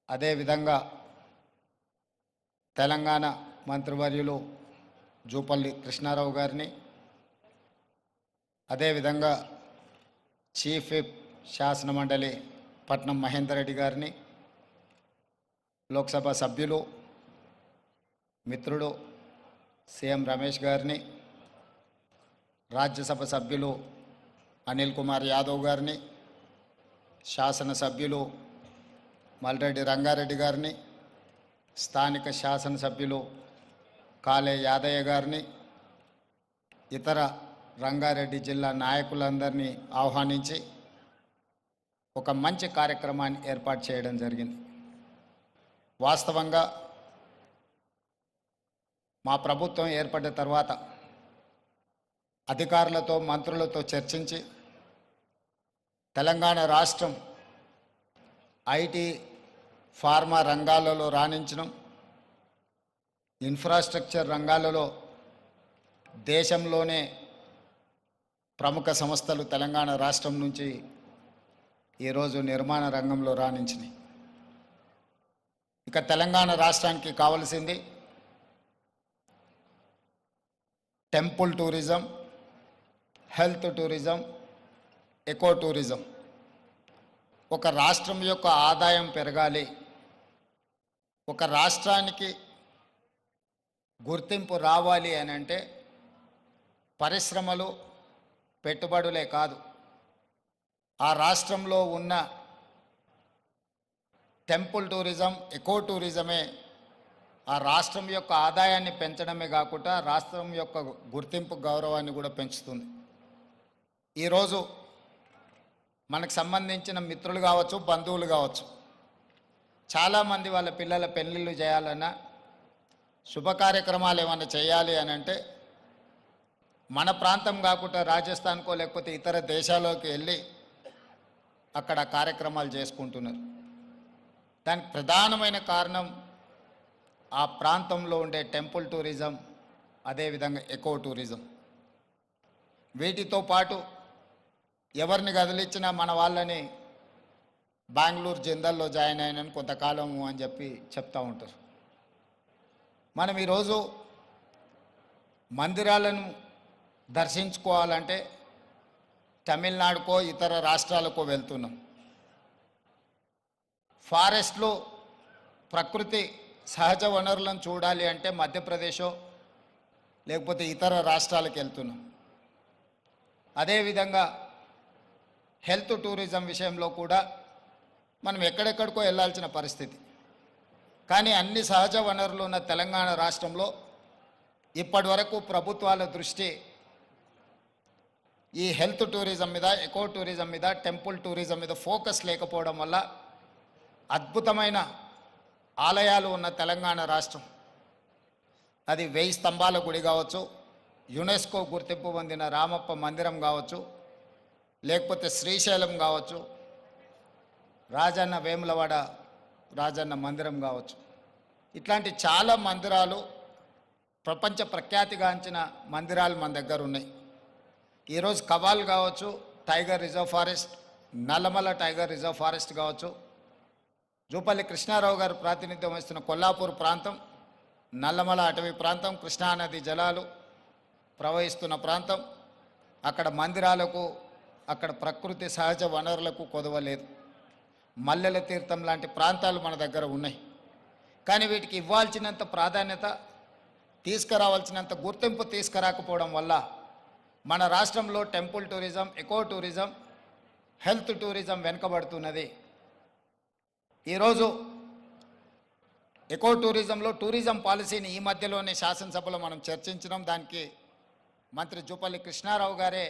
అదేవిధంగా తెలంగాణ మంత్రివర్యులు జూపల్లి కృష్ణారావు గారిని, అదేవిధంగా చీఫ్ విప్ శాసనమండలి పట్నం మహేందర్ రెడ్డి గారిని, లోక్సభ సభ్యులు మిత్రుడు సీఎం రమేష్ గారిని, రాజ్యసభ సభ్యులు అనిల్ కుమార్ యాదవ్ గారిని, శాసనసభ్యులు మల్రెడ్డి రంగారెడ్డి గారిని, స్థానిక శాసనసభ్యులు కాలే యాదయ్య గారిని, ఇతర రంగారెడ్డి జిల్లా నాయకులందరినీ ఆహ్వానించి ఒక మంచి కార్యక్రమాన్ని ఏర్పాటు చేయడం జరిగింది. వాస్తవంగా మా ప్రభుత్వం ఏర్పడ్డ తర్వాత అధికారులతో మంత్రులతో చర్చించి తెలంగాణ రాష్ట్రం ఐటీ ఫార్మా రంగాలలో రాణించడం, ఇన్ఫ్రాస్ట్రక్చర్ రంగాలలో దేశంలోనే ప్రముఖ సంస్థలు తెలంగాణ రాష్ట్రం నుంచి ఈరోజు నిర్మాణ రంగంలో రాణించినాయి. ఇక తెలంగాణ రాష్ట్రానికి కావలసింది temple tourism, health tourism, eco tourism. ఒక రాష్ట్రం యొక్క ఆదాయం పెరగాలి, ఒక రాష్ట్రానికి గుర్తింపు రావాలి అని అంటే పరిశ్రమలు, పెట్టుబడులే కాదు, ఆ రాష్ట్రంలో ఉన్న టెంపుల్ టూరిజం, ఎకో టూరిజమే ఆ రాష్ట్రం యొక్క ఆదాయాన్ని పెంచడమే కాకుండా రాష్ట్రం యొక్క గుర్తింపు, గౌరవాన్ని కూడా పెంచుతుంది. ఈరోజు మనకు సంబంధించిన మిత్రులు కావచ్చు, బంధువులు కావచ్చు, చాలామంది వాళ్ళ పిల్లల పెళ్ళిళ్ళు చేయాలన్నా, శుభ కార్యక్రమాలు ఏమైనా చేయాలి అని అంటే మన ప్రాంతం కాకుండా రాజస్థాన్కో లేకపోతే ఇతర దేశాల్లోకి వెళ్ళి అక్కడ కార్యక్రమాలు చేసుకుంటున్నారు. దానికి ప్రధానమైన కారణం ఆ ప్రాంతంలో ఉండే టెంపుల్ టూరిజం, అదేవిధంగా ఎకో టూరిజం. వీటితో పాటు ఎవరిని కదిలిచ్చినా మన వాళ్ళని బెంగళూరు జిందల్లో జాయిన్ అయినని కొంతకాలము అని చెప్పి చెప్తూ ఉంటారు. మనం ఈరోజు మందిరాలను దర్శించుకోవాలంటే తమిళనాడుకో ఇతర రాష్ట్రాలకో వెళ్తున్నాం. ఫారెస్ట్లో ప్రకృతి సహజ వనరులను చూడాలి అంటే మధ్యప్రదేశో లేకపోతే ఇతర రాష్ట్రాలకు వెళ్తున్నాం. అదేవిధంగా హెల్త్ టూరిజం విషయంలో కూడా మనం ఎక్కడెక్కడికో వెళ్ళాల్సిన పరిస్థితి. కానీ అన్ని సహజ వనరులు ఉన్న తెలంగాణ రాష్ట్రంలో ఇప్పటి వరకు ప్రభుత్వాల దృష్టి ఈ హెల్త్ టూరిజం మీద, ఎకో టూరిజం మీద, టెంపుల్ టూరిజం మీద ఫోకస్ లేకపోవడం వల్ల అద్భుతమైన ఆలయాలు ఉన్న తెలంగాణ రాష్ట్రం, అది 1000 స్తంభాల గుడి కావచ్చు, యునెస్కో గుర్తింపు పొందిన రామప్ప మందిరం కావచ్చు, లేకపోతే శ్రీశైలం కావచ్చు, రాజన్న వేములవాడ రాజన్న మందిరం కావచ్చు, ఇట్లాంటి చాలా మందిరాలు, ప్రపంచ ప్రఖ్యాతిగాంచిన మందిరాలు మన దగ్గర ఉన్నాయి. ఈరోజు కవాల్ కావచ్చు, tiger reserve forest, Nallamala tiger reserve forest కావచ్చు, జూపల్లి కృష్ణారావు గారు ప్రాతినిధ్యం వహిస్తున్న కొల్లాపూర్ ప్రాంతం, నల్లమల అటవీ ప్రాంతం, కృష్ణానది జలాలు ప్రవహిస్తున్న ప్రాంతం, అక్కడ మందిరాలకు, అక్కడ ప్రకృతి సహజ వనరులకు కొదవలేదు. మల్లెల తీర్థం లాంటి ప్రాంతాలు మన దగ్గర ఉన్నాయి. కానీ వీటికి ఇవ్వాల్సినంత ప్రాధాన్యత, తీసుకురావాల్సినంత గుర్తింపు తీసుకురాకపోవడం వల్ల మన రాష్ట్రంలో temple tourism, eco tourism, health tourism వెనుకబడుతున్నది. ఈరోజు ఎకో టూరిజంలో టూరిజం పాలసీని ఈ మధ్యలోనే శాసనసభలో మనం చర్చించినాం. దానికి మంత్రి జూపల్లి కృష్ణారావు గారే